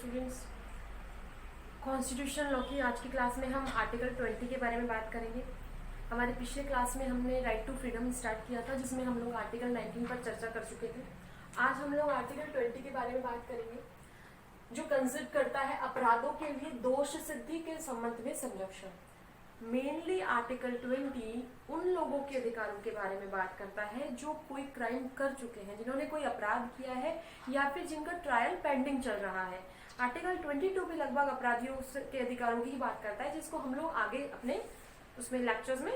Students, constitution law की आज की क्लास में हम आर्टिकल 20 के बारे में बात करेंगे। हमारे पिछले क्लास में हमने राइट टू फ्रीडम स्टार्ट किया था, जिसमें हम लोग आर्टिकल 19 पर चर्चा कर चुके थे। आज हम लोग आर्टिकल 20 के बारे में बात करेंगे, जो कंसिडर करता है अपराधों के लिए दोष सिद्धि के संबंध में संरक्षण। मेनली आर्टिकल 20 उन लोगों के अधिकारों के बारे में बात करता है जो कोई क्राइम कर चुके हैं, जिन्होंने कोई अपराध किया है या फिर जिनका ट्रायल पेंडिंग चल रहा है। आर्टिकल 22 भी लगभग अपराधियों के अधिकारों की ही बात करता है, जिसको हम लोग आगे अपने उसमें लेक्चर्स में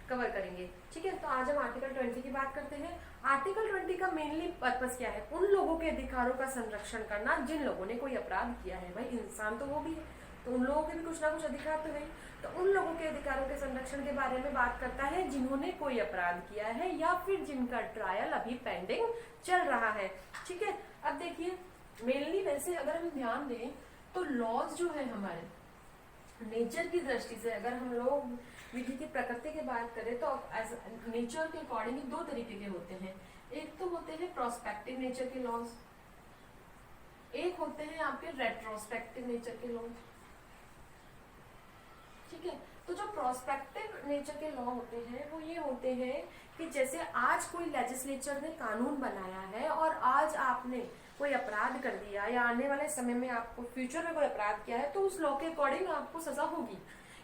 कवर करेंगे। ठीक है, तो आज हम आर्टिकल 20 की बात करते हैं। आर्टिकल 20 का मेनली पर्पस क्या है? उन लोगों के अधिकारों का संरक्षण करना जिन लोगों ने कोई अपराध किया है। भाई इंसान तो वो भी है, तो उन लोगों के भी कुछ ना कुछ अधिकार तो है। तो उन लोगों के अधिकारों के संरक्षण के बारे में बात करता है जिन्होंने कोई अपराध किया है या फिर जिनका ट्रायल अभी पेंडिंग चल रहा है। ठीक है, अब देखिए मेनली वैसे अगर हम ध्यान दें तो लॉज जो है हमारे नेचर की दृष्टि से, अगर हम लोग विधि की प्रकृति की बात करें तो नेचर के अकॉर्डिंग दो तरीके के होते हैं। एक तो होते हैं प्रोस्पेक्टिव नेचर के लॉज, एक होते हैं आपके रेट्रोस्पेक्टिव नेचर के लॉज। ठीक है, तो जो प्रोस्पेक्टिव नेचर के लॉ होते हैं वो ये होते हैं कि जैसे आज कोई लेजिस्लेचर ने कानून बनाया है और आज आपने कोई अपराध कर दिया या आने वाले समय में आपको फ्यूचर में कोई अपराध किया है, तो उस लॉ के अकॉर्डिंग आपको सजा होगी।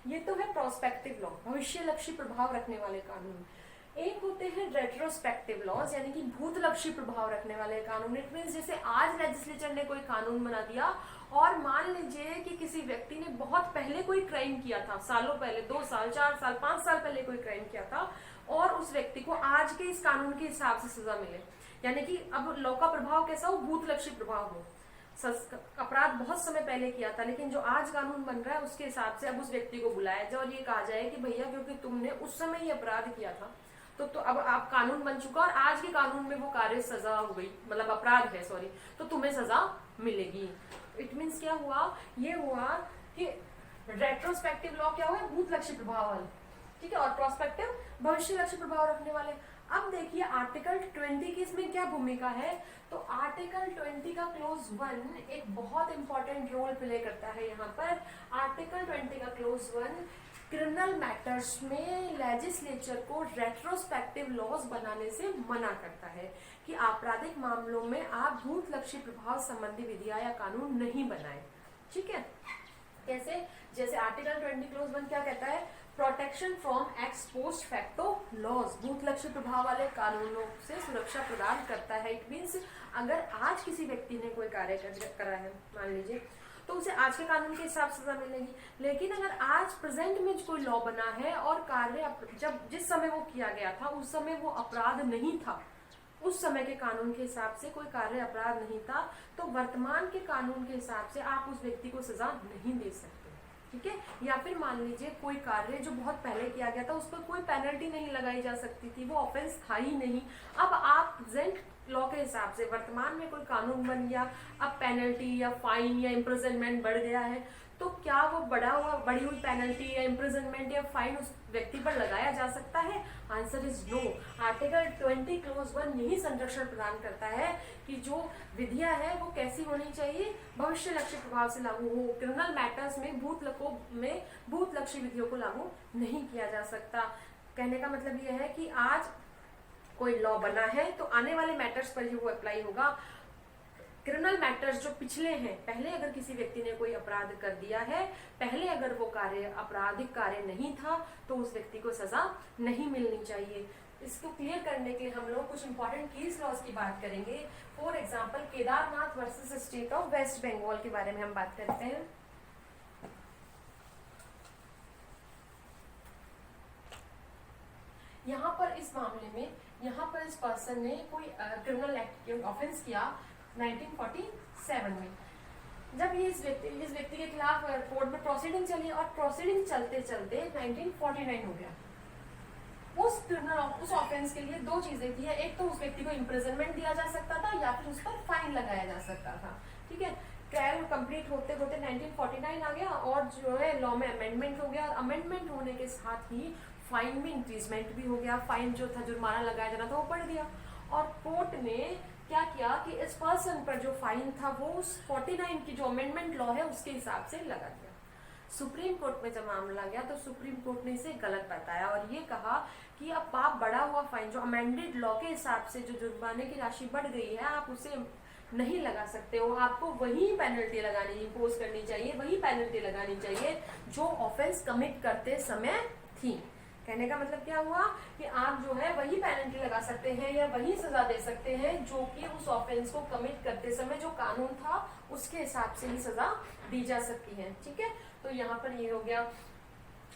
ये तो है प्रोस्पेक्टिव लॉ, भविष्यलक्षी प्रभाव रखने वाले कानून। एक होते हैं रेट्रोस्पेक्टिव लॉज, यानी कि भूतलक्षी प्रभाव रखने वाले कानून। इट मींस जैसे आज लेजिस्लेचर ने कोई कानून बना दिया और मान लीजिए कि किसी व्यक्ति ने बहुत पहले कोई क्राइम किया था, सालों पहले, 2 साल 4 साल 5 साल पहले कोई क्राइम किया था, और उस व्यक्ति को आज के इस कानून के हिसाब से सजा मिले, यानी कि अब लॉ का प्रभाव कैसा हो? भूतलक्षी प्रभाव हो। अपराध बहुत समय पहले किया था, लेकिन जो आज कानून बन रहा है उसके हिसाब से अब उस व्यक्ति को बुलाया जाए और ये कहा जाए कि भैया क्योंकि तुमने उस समय ये अपराध किया था तो अब आप कानून बन चुका और आज के कानून में वो कार्य सजा हो गई, मतलब अपराध है सॉरी, तो तुम्हें सजा मिलेगी। इट मीन्स क्या हुआ? ये हुआ कि रेट्रोस्पेक्टिव लॉ क्या हुआ? भूतलक्षी प्रभाव वाले। ठीक है, और प्रोस्पेक्टिव भविष्यलक्षी प्रभाव रखने वाले। अब देखिए आर्टिकल 20 की इसमें क्या भूमिका है? तो आर्टिकल 20 का क्लोज 1 एक बहुत इंपॉर्टेंट रोल प्ले करता है यहाँ पर। आर्टिकल 20 का क्लोज 1 क्रिमिनल मैटर्स में लेजिस्लेचर को रेट्रोस्पेक्टिव लॉज बनाने से मना करता है कि आपराधिक मामलों में आप भूतलक्षी प्रभाव संबंधी विधियां या कानून नहीं बनाएं। ठीक है, कैसे? जैसे आर्टिकल 20 क्लोज 1 क्या कहता है? Protection from ex post facto laws, भूतलक्षी प्रभाव वाले कानूनों से सुरक्षा प्रदान करता है। इट मीन्स अगर आज किसी व्यक्ति ने कोई कार्य करा है मान लीजिए, तो उसे आज के कानून के हिसाब से सजा मिलेगी। लेकिन अगर आज प्रेजेंट में कोई लॉ बना है और कार्य जब जिस समय वो किया गया था उस समय वो अपराध नहीं था, उस समय के कानून के हिसाब से कोई कार्य अपराध नहीं था, तो वर्तमान के कानून के हिसाब से आप उस व्यक्ति को सजा नहीं दे सकते। ठीक है, या फिर मान लीजिए कोई कार्य जो बहुत पहले किया गया था उस पर कोई पेनल्टी नहीं लगाई जा सकती थी, वो ऑफेंस था ही नहीं। अब आप प्रेजेंट लॉ के हिसाब से वर्तमान में कोई कानून बन गया, अब पेनल्टी या फाइन या इम्प्रिजनमेंट बढ़ गया है, तो क्या वो बड़ी हुई पेनल्टी या इम्प्रिजनमेंट या फाइन उस व्यक्ति पर लगाया जा सकता है? Answer is no. Article 20 clause 1 यही संरक्षण प्रदान करता है कि जो विधियां है वो कैसी होनी चाहिए? भविष्यलक्षी प्रभाव से लागू हो। क्रिमिनल मैटर्स में भूतलक्षी विधियों को लागू नहीं किया जा सकता। कहने का मतलब यह है कि आज कोई लॉ बना है तो आने वाले मैटर्स पर ही वो अप्लाई होगा। क्रिमिनल मैटर्स जो पिछले हैं, पहले अगर किसी व्यक्ति ने कोई अपराध कर दिया है, पहले अगर वो कार्य आपराधिक कार्य नहीं था, तो उस व्यक्ति को सजा नहीं मिलनी चाहिए। इसको क्लियर करने के लिए हम लोग कुछ इंपॉर्टेंट केस लॉज की बात करेंगे। For example Kedarnath versus state of West Bengal के बारे में हम बात करते हैं। यहाँ पर इस मामले में इस पर्सन ने कोई क्रिमिनल एक्ट ऑफेंस किया 1947 में। जब ये इस व्यक्ति के खिलाफ कोर्ट में प्रोसीडिंग चली और प्रोसीडिंग चलते चलते 1949 हो गया। उस ऑफेंस के लिए दो चीजें थी, एक तो उस व्यक्ति को इम्प्रिजनमेंट दिया जा सकता था या फिर उस पर फाइन लगाया जा सकता था। ठीक है, ट्रायल कंप्लीट होते होते 1949 आ गया और जो है लॉ में अमेंडमेंट हो गया, और अमेंडमेंट होने के साथ ही फाइन में इंक्रीजमेंट भी हो गया। फाइन जो था, जुर्माना लगाया जाना था, वो बढ़ गया। और कोर्ट ने क्या किया कि इस पर्सन पर जो फाइन था वो उस 49 की जो अमेंडमेंट लॉ है उसके हिसाब से लगा दिया। सुप्रीम कोर्ट में जब मामला गया तो सुप्रीम कोर्ट ने इसे गलत बताया और ये कहा कि अब आप बढ़ा हुआ फाइन जो अमेंडेड लॉ के हिसाब से जो जुर्माने की राशि बढ़ गई है आप उसे नहीं लगा सकते हो, आपको वही पेनल्टी लगानी इम्पोज करनी चाहिए, वही पेनल्टी लगानी चाहिए जो ऑफेंस कमिट करते समय थी। कहने का मतलब क्या हुआ कि आप जो है वही पेनल्टी लगा सकते हैं या वही सजा दे सकते हैं जो कि उस ऑफेंस को कमिट करते समय जो कानून था उसके हिसाब से ही सजा दी जा सकती है। ठीक है, तो यहाँ पर ये हो गया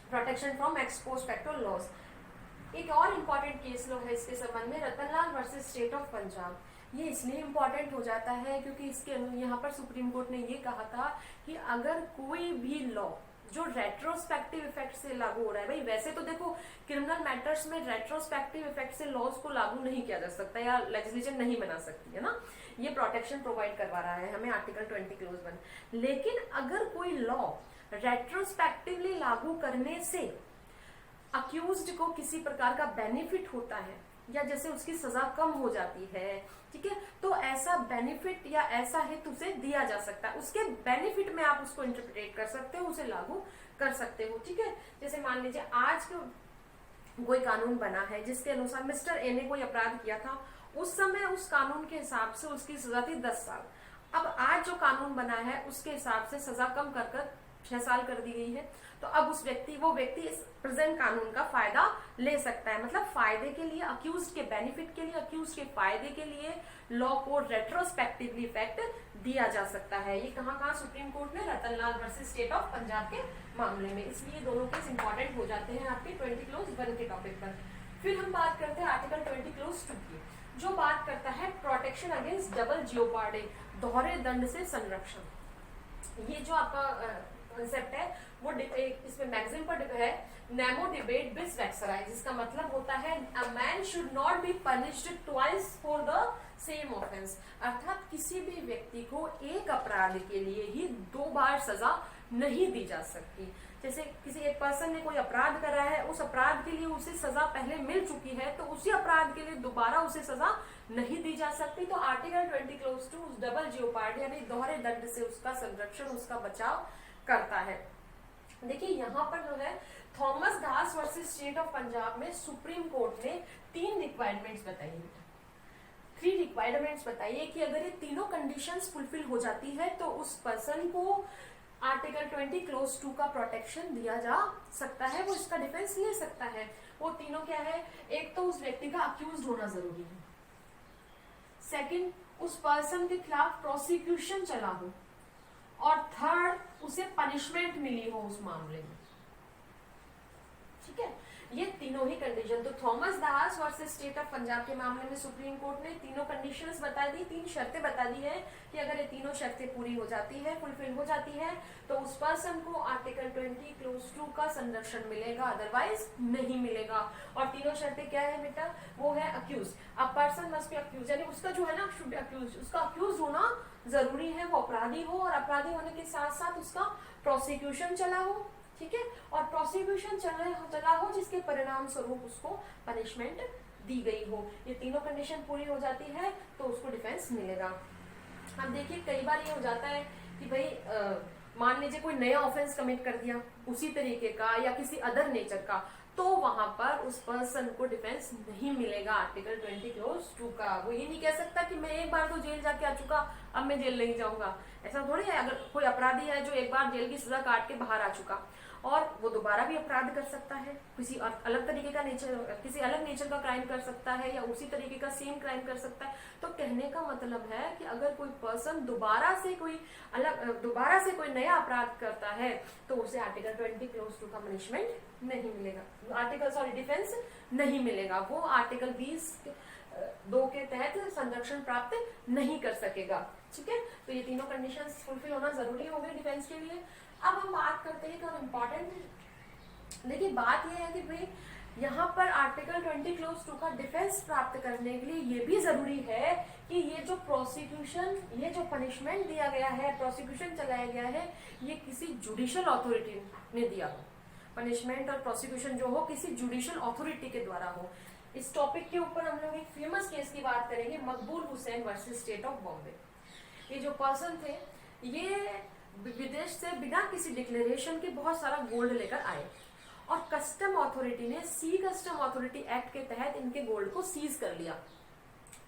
protection from ex post facto laws. एक और इम्पॉर्टेंट केस लो है इसके संबंध में, Ratanlal versus state of Punjab. ये इसलिए इम्पोर्टेंट हो जाता है क्योंकि इसके यहाँ पर सुप्रीम कोर्ट ने ये कहा था कि अगर कोई भी लॉ जो रेट्रोस्पेक्टिव इफेक्ट से लागू हो रहा है, भाई वैसे तो देखो क्रिमिनल मैटर्स में रेट्रोस्पेक्टिव इफेक्ट से लॉज को लागू नहीं किया जा सकता या लेजिस्लेशन नहीं बना सकती है ना, ये प्रोटेक्शन प्रोवाइड करवा रहा है हमें आर्टिकल 20 क्लोज 1। लेकिन अगर कोई लॉ रेट्रोस्पेक्टिवली लागू करने से अक्यूज्ड को किसी प्रकार का बेनिफिट होता है या जैसे उसकी सजा कम हो जाती है, ठीक है, तो ऐसा बेनिफिट या ऐसा हित उसे दिया जा सकता है, उसके बेनिफिट में आप उसको इंटरप्रिटेट कर सकते हो, उसे लागू कर सकते हो। ठीक है, जैसे मान लीजिए आज कोई कानून बना है जिसके अनुसार मिस्टर ए ने कोई अपराध किया था, उस समय उस कानून के हिसाब से उसकी सजा थी 10 साल। अब आज जो कानून बना है उसके हिसाब से सजा कम कर 6 साल कर दी गई है, तो अब वो व्यक्ति इस प्रेजेंट कानून का फायदा ले सकता है। मतलब फायदे के लिए, अक्यूज्ड के बेनिफिट के लिए, अक्यूज्ड के फायदे के लिए लॉ को रेट्रोस्पेक्टिवली इफेक्ट दिया जा सकता है। ये कहाँ सुप्रीम कोर्ट ने Ratanlal versus state of Punjab के मामले में, इसलिए दोनों केस इंपॉर्टेंट हो जाते हैं आपके 20 क्लोज 1 के टॉपिक पर। फिर हम बात करते हैं आर्टिकल 20 क्लोज 2 की, जो बात करता है प्रोटेक्शन अगेंस्ट डबल जियोपार्डी, दोहरे दंड से संरक्षण। ये जो आपका कॉन्सेप्ट है वो इसमें मैगजीन पर है, नेमो डिबेट बिस वैक्सराइज, जिसका मतलब होता है a man should not be punished twice for the same offence, अर्थात किसी भी व्यक्ति को एक अपराध के लिए ही 2 बार सजा नहीं दी जा सकती। जैसे किसी एक पर्सन ने कोई अपराध करा है, उस अपराध के लिए उसे सजा पहले मिल चुकी है, तो उसी अपराध के लिए दोबारा उसे सजा नहीं दी जा सकती। तो आर्टिकल 20 क्लोज 2 उस डबल जियोपार्डी यानी दोहरे दंड से उसका संरक्षण, उसका बचाव करता है। देखिए यहाँ पर जो है Thomas Das versus state of Punjab में सुप्रीम कोर्ट ने 3 रिक्वायरमेंट्स बताई है, 3 रिक्वायरमेंट्स बताइए कि अगर ये तीनों कंडीशंस फुलफिल हो जाती है तो उस पर्सन को आर्टिकल 20 क्लोज 2 का प्रोटेक्शन दिया जा सकता है, वो इसका डिफेंस ले सकता है। वो तीनों क्या है, एक तो उस व्यक्ति का अक्यूज्ड होना जरूरी है, सेकंड उस पर्सन के खिलाफ प्रोसिक्यूशन चला हो, और थर्ड उसे पनिशमेंट मिली हो उस मामले में। ठीक है, ये तीनों ही कंडीशन। तो Thomas Das versus state of Punjab के मामले में सुप्रीम कोर्ट ने तीनों कंडीशंस बता दी, 3 शर्तें बता दी है कि अगर ये तीनों शर्तें पूरी हो जाती है, फुलफिल हो जाती है, तो उस पर्सन को आर्टिकल 20 क्लोज 2 का संरक्षण मिलेगा, अदरवाइज नहीं मिलेगा। और तीनों शर्तें क्या है बेटा, वो है accused, a person must be accused, यानी उसका जो है ना शुड बी अक्यूज, उसका अक्यूज होना जरूरी है, वो अपराधी हो, और अपराधी होने के साथ साथ उसका प्रोसिक्यूशन चला हो, ठीक है, और प्रोसिक्यूशन चला हो जिसके परिणाम स्वरूप उसको पनिशमेंट दी गई हो। ये तीनों कंडीशन पूरी हो जाती है तो उसको डिफेंस मिलेगा। अब देखिए कई बार ये हो जाता है कि भाई मान लीजिए कोई नया ऑफेंस कमिट कर दिया उसी तरीके का या किसी अदर नेचर का, तो वहां पर उस पर्सन को डिफेंस नहीं मिलेगा आर्टिकल 20 क्लोज 2 का। वो ये नहीं कह सकता कि मैं एक बार तो जेल जाके आ चुका, अब मैं जेल नहीं जाऊंगा, ऐसा थोड़ी है। अगर कोई अपराधी है जो एक बार जेल की सजा काट के बाहर आ चुका और वो दोबारा भी अपराध कर सकता है, किसी अलग तरीके का किसी अलग नेचर का क्राइम कर सकता है या उसी तरीके का सेम क्राइम कर सकता है। तो कहने का मतलब है कि अगर कोई पर्सन दोबारा से कोई नया अपराध करता है तो उसे आर्टिकल 20 क्लोज 2 का पनिशमेंट नहीं मिलेगा, डिफेंस नहीं मिलेगा, वो आर्टिकल 20(2) के तहत संरक्षण प्राप्त नहीं कर सकेगा। ठीक है, तो ये तीनों कंडीशंस फुलफिल होना जरूरी होंगे डिफेंस के लिए। अब हम बात करते हैं कि इम्पोर्टेंट, देखिए बात यह है कि भाई यहाँ पर आर्टिकल 20 क्लोज 2 का डिफेंस प्राप्त करने के लिए ये भी जरूरी है कि ये जो प्रोसिक्यूशन, ये जो पनिशमेंट दिया गया है, प्रोसिक्यूशन चलाया गया है, ये किसी जुडिशियल अथॉरिटी ने दिया हो। पनिशमेंट और प्रोसिक्यूशन जो हो किसी जुडिशियल अथॉरिटी के द्वारा हो। इस टॉपिक के ऊपर हम लोग एक फेमस केस की बात करेंगे, मकबूल Hussain versus state of Bombay. ये जो पर्सन थे ये विदेश से बिना किसी डिक्लेरेशन के बहुत सारा गोल्ड लेकर आए और कस्टम अथॉरिटी ने सी कस्टम अथॉरिटी एक्ट के तहत इनके गोल्ड को सीज कर लिया।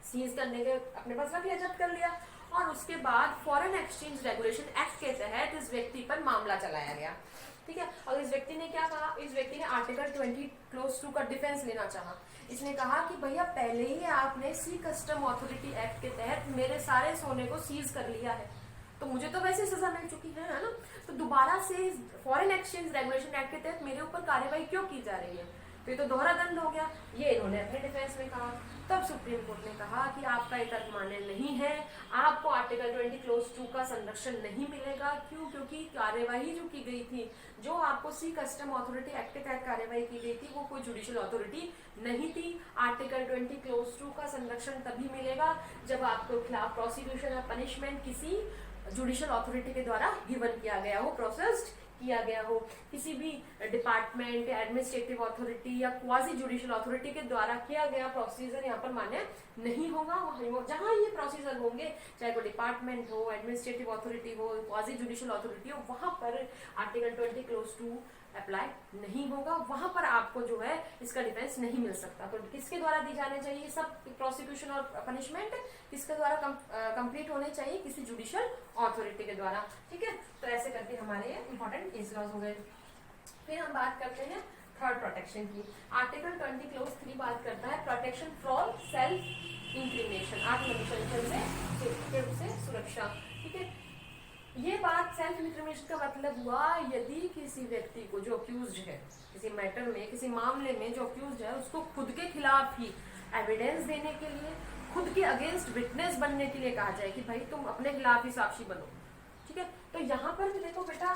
सीज करने के अपने पास रख लिया, जब्त कर लिया और उसके बाद फॉरेन एक्सचेंज रेगुलेशन एक्ट के तहत इस व्यक्ति पर मामला चलाया गया। ठीक है, और इस व्यक्ति ने क्या कहा, इस व्यक्ति ने आर्टिकल 20 क्लोज 2 का डिफेंस लेना चाहा। इसने कहा कि भैया पहले ही आपने सी कस्टम अथॉरिटी एक्ट के तहत मेरे सारे सोने को सीज कर लिया है, तो मुझे तो वैसे सजा मिल चुकी है ना, तो दोबारा से फॉरेन एक्सचेंज रेगुलेशन एक्ट के तहत मेरे ऊपर कार्रवाई क्यों की जा रही है, तो ये तो दोहरा दंड हो गया। ये इन्होंने अपने डिफेंस में कहा। तब सुप्रीम कोर्ट ने कहा कि आपका ये तर्क मान्य नहीं है, आपको आर्टिकल 20 क्लोज 2 का संरक्षण नहीं मिलेगा। क्यों? क्योंकि कार्यवाही जो की गई थी, जो आपको सी कस्टम अथॉरिटी एक्ट के तहत कार्यवाही की गई थी, वो कोई जुडिशियल अथॉरिटी नहीं थी। आर्टिकल 20 क्लोज 2 का संरक्षण तभी मिलेगा जब आपको खिलाफ प्रोसिक्यूशन या पनिशमेंट किसी जुडिशियल अथॉरिटी के द्वारा गिवन किया गया हो, प्रोसेस्ड किया गया हो। किसी भी डिपार्टमेंट या एडमिनिस्ट्रेटिव अथॉरिटी या क्वाजी जुडिशियल अथॉरिटी के द्वारा किया गया प्रोसीजर यहाँ पर मान्य नहीं होगा। जहां ये प्रोसीजर होंगे, चाहे वो डिपार्टमेंट हो, एडमिनिस्ट्रेटिव अथॉरिटी हो, क्वाजी जुडिशियल अथॉरिटी हो, वहां पर आर्टिकल 20 क्लोज 2 अप्लाई नहीं होगा, वहां पर आपको जो है इसका डिफेंस नहीं मिल सकता। तो किसके द्वारा दी जाने चाहिए सब प्रोसिक्यूशन और पनिशमेंट, किसके द्वारा कंप्लीट होने चाहिए, किसी जुडिशियल अथॉरिटी के द्वारा। ठीक है, तो ऐसे करके हमारे इंपॉर्टेंट केस लॉज हो गए। फिर हम बात करते हैं थर्ड प्रोटेक्शन की। आर्टिकल 20 क्लोज 3 बात करता है प्रोटेक्शन फ्रॉम सेल्फ इंक्रिमिनेशन, आत्मविमर्शन से सुरक्षा। ठीक है, ये बात सेल्फ इंक्रिमिनेशन का मतलब हुआ यदि किसी व्यक्ति को जो अक्यूज्ड है किसी मैटर में, किसी मामले में जो अक्यूज्ड है, उसको खुद के खिलाफ ही एविडेंस देने के लिए, खुद के अगेंस्ट विटनेस बनने के लिए कहा जाए कि भाई तुम अपने खिलाफ ही साक्षी बनो। ठीक है, तो यहाँ पर भी देखो बेटा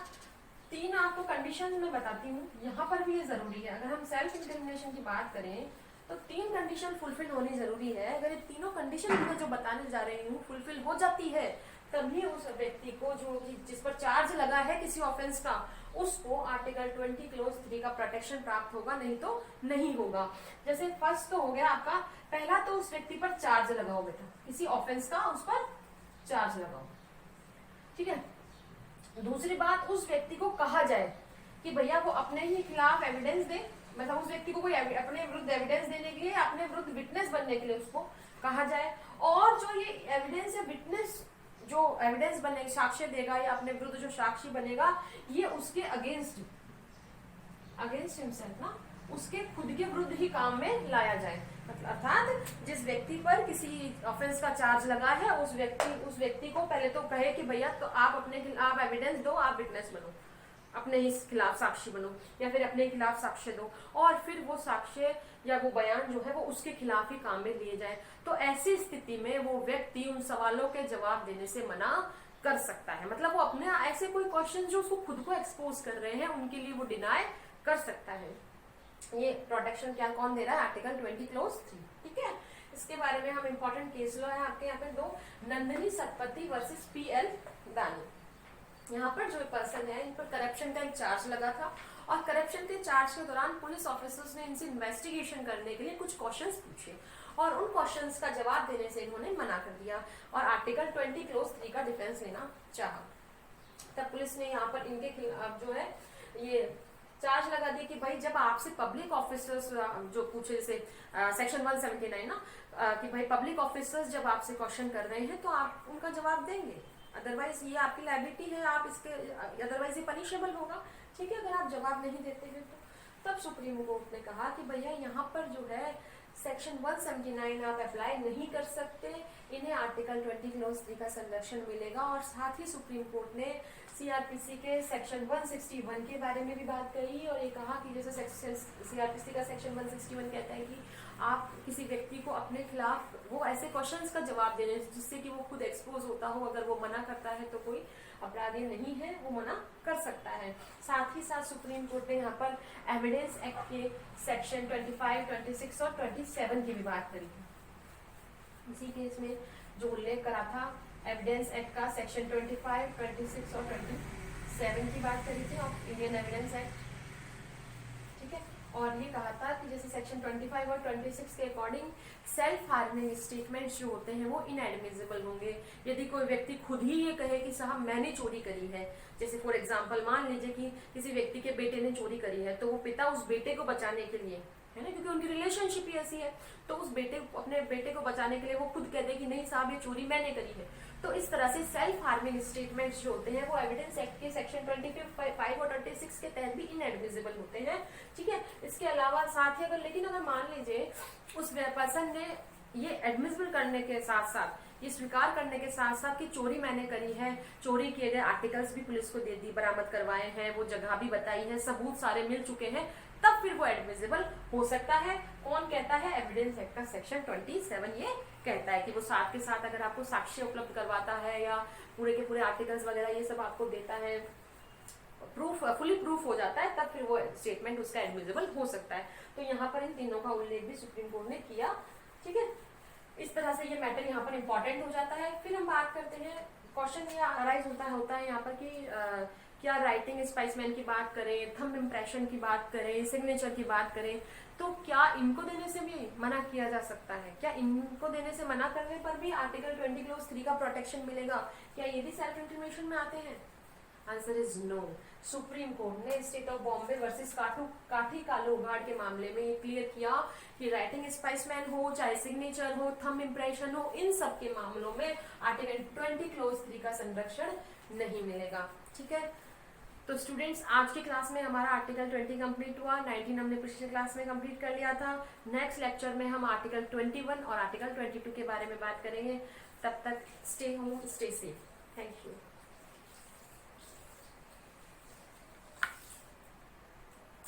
3 आपको कंडीशन में बताती हूँ, यहाँ पर भी ये जरूरी है। अगर हम सेल्फ इंक्रिमिनेशन की बात करें तो 3 कंडीशन फुलफिल होनी जरूरी है। अगर ये तीनों कंडीशन मैं जो बताने जा रही हूँ फुलफिल हो जाती है, तभी उस व्यक्ति को जो जिस पर चार्ज लगा है किसी ऑफेंस का, उसको आर्टिकल 20 क्लोज 3 का प्रोटेक्शन प्राप्त होगा, नहीं तो नहीं होगा। जैसे फर्स्ट तो हो गया आपका, पहला तो उस व्यक्ति पर चार्ज लगाओ बेटा, किसी ऑफेंस का उस पर चार्ज लगाओ। ठीक है, दूसरी बात उस व्यक्ति को कहा जाए कि भैया वो अपने ही खिलाफ एविडेंस दे, मतलब उस व्यक्ति को कोई अपने विरुद्ध एविडेंस देने के लिए, अपने विरुद्ध विटनेस बनने के लिए उसको कहा जाए। और जो ये एविडेंस या विटनेस जो एविडेंस बने, साक्ष्य देगा या अपने विरुद्ध जो साक्षी बनेगा, ये उसके अगेंस्ट हिमसेल्फ ना, उसके खुद के विरुद्ध ही काम में लाया जाए। अर्थात जिस व्यक्ति पर किसी ऑफेंस का चार्ज लगा है, उस व्यक्ति को पहले तो कहे कि भैया तो आप अपने खिलाफ एविडेंस दो, आप विटनेस बनो, अपने ही खिलाफ साक्षी बनो या फिर अपने खिलाफ साक्ष्य दो, और फिर वो साक्ष्य या वो बयान जो है वो उसके खिलाफ ही काम में लिए जाए। तो ऐसी स्थिति में वो व्यक्ति उन सवालों के जवाब देने से मना कर सकता है, मतलब वो अपने ऐसे कोई क्वेश्चन जो उसको खुद को एक्सपोज कर रहे हैं उनके लिए वो डिनाई कर सकता है। ये प्रोटेक्शन क्या कौन दे रहा है? Article 20 close 3। ठीक है, इसके बारे में हम इंपॉर्टेंट केस लॉ है आपके यहाँ पे 2, नंदिनी सतपथी वर्सेस PL दानी। यहाँ पर जो पर्सन है इन पर करप्शन का एक चार्ज लगा था और करप्शन के चार्ज के दौरान पुलिस ऑफिसर्स ने इनसे इन्वेस्टिगेशन करने के लिए कुछ क्वेश्चंस पूछे और उन क्वेश्चंस का जवाब देने से इन्होंने मना कर दिया और आर्टिकल 20 क्लोज 3 का डिफेंस लेना चाहा। तब पुलिस ने यहाँ पर इनके खिलाफ जो है ये चार्ज लगा दिया कि भाई जब आपसे पब्लिक ऑफिसर्स जो पूछे, जैसे सेक्शन 179 ना, कि भाई पब्लिक ऑफिसर्स जब आपसे क्वेश्चन कर रहे हैं तो आप उनका जवाब देंगे, अदरवाइज ये आपकी लायबिलिटी है, आप इसके अदरवाइज ये पनिशेबल होगा। ठीक है, अगर आप जवाब नहीं देते हैं तो। तब सुप्रीम कोर्ट ने कहा कि भैया यहाँ पर जो है सेक्शन 179 आप अप्लाई नहीं कर सकते, इन्हें आर्टिकल 20 क्लोज 3 का संरक्षण मिलेगा। और साथ ही सुप्रीम कोर्ट ने CRPC के सेक्शन 161 के बारे में भी बात कही और ये कहा कि जैसे CRPC का सेक्शन 161 कहता है कि आप किसी व्यक्ति को अपने खिलाफ वो ऐसे क्वेश्चंस का जवाब देने जिससे कि वो खुद एक्सपोज होता हो, अगर वो मना करता है तो कोई अपराधी नहीं है, वो मना कर सकता है। साथ ही साथ सुप्रीम कोर्ट ने यहाँ पर एविडेंस एक्ट के सेक्शन 25, 26 और 27 की भी बात करी थी। इसी केस में जो उल्लेख करा था एविडेंस एक्ट का सेक्शन 25, 26 और 27 की बात करी थी और इंडियन एविडेंस एक्ट। ठीक है, और ये कहा था कि जैसे सेक्शन 25 और 26 के अकॉर्डिंग सेल्फ हार्मिंग स्टेटमेंट्स जो होते हैं वो इनएडमिसिबल होंगे। यदि कोई व्यक्ति खुद ही ये कहे कि साहब मैंने चोरी करी है, जैसे फॉर एग्जांपल मान लीजिए कि किसी व्यक्ति के बेटे ने चोरी करी है, तो वो पिता उस बेटे को बचाने के लिए, है ना, क्योंकि उनकी रिलेशनशिप ही ऐसी है, तो उस अपने बेटे को बचाने के लिए वो खुद कह दे कि नहीं साहब ये चोरी मैंने करी है। तो इस तरह से सेल्फ हार्मिंग स्टेटमेंट्स जो होते हैं वो एविडेंस एक्ट के सेक्शन 25 और 26 के तहत भी इनएडमिसिबल होते हैं, ठीक है। इसके अलावा साथ ही लेकिन अगर मान लीजिए उस पर्सन ने ये एडमिसिबल करने के साथ साथ, ये स्वीकार करने के साथ साथ कि चोरी मैंने करी है, चोरी किए गए आर्टिकल्स भी पुलिस को दे दी, बरामद करवाए हैं, वो जगह भी बताई है, सबूत सारे मिल चुके हैं, तब फिर वो एडमिसिबल हो सकता है। कौन कहता है? एविडेंस एक्ट का सेक्शन 27 ये कहता है कि वो साथ के साथ अगर आपको साक्ष्य उपलब्ध करवाता है या पूरे के पूरे आर्टिकल्स वगैरह ये सब आपको देता है, प्रूफ फुली प्रूफ हो जाता है, तब फिर वो स्टेटमेंट उसका एडमिसिबल हो सकता है। तो यहाँ पर इन तीनों का उल्लेख भी सुप्रीम कोर्ट ने किया, ठीक है। इस तरह से ये मैटर यहाँ पर इंपॉर्टेंट हो जाता है। फिर हम बात करते हैं, क्वेश्चन ये अराइज होता है यहाँ पर कि क्या राइटिंग स्पाइसमैन की बात करें, थंब इम्प्रेशन की बात करें, सिग्नेचर की बात करें, तो क्या इनको देने से भी मना किया जा सकता है? क्या इनको देने से मना करने पर भी आर्टिकल 20 क्लॉज 3 का प्रोटेक्शन मिलेगा? क्या ये भी सेल्फ इंटीमेशन में आते हैं? Answer is no. Supreme court ने state of Bombay versus Kathi Kaloghat के मामले में ये क्लियर किया कि राइटिंग स्पाइसमैन हो, चाहे सिग्नेचर हो, थंब इम्प्रेशन हो, इन सब के मामलों में आर्टिकल 20 क्लॉज 3 का संरक्षण नहीं मिलेगा, ठीक है। तो स्टूडेंट्स, आज की क्लास में हमारा आर्टिकल 20 कंप्लीट हुआ, 19 हमने पिछले क्लास में कंप्लीट कर लिया था। नेक्स्ट लेक्चर में हम आर्टिकल 21 और आर्टिकल 22 के बारे में बात करेंगे। तब तक stay home, stay safe. Thank you.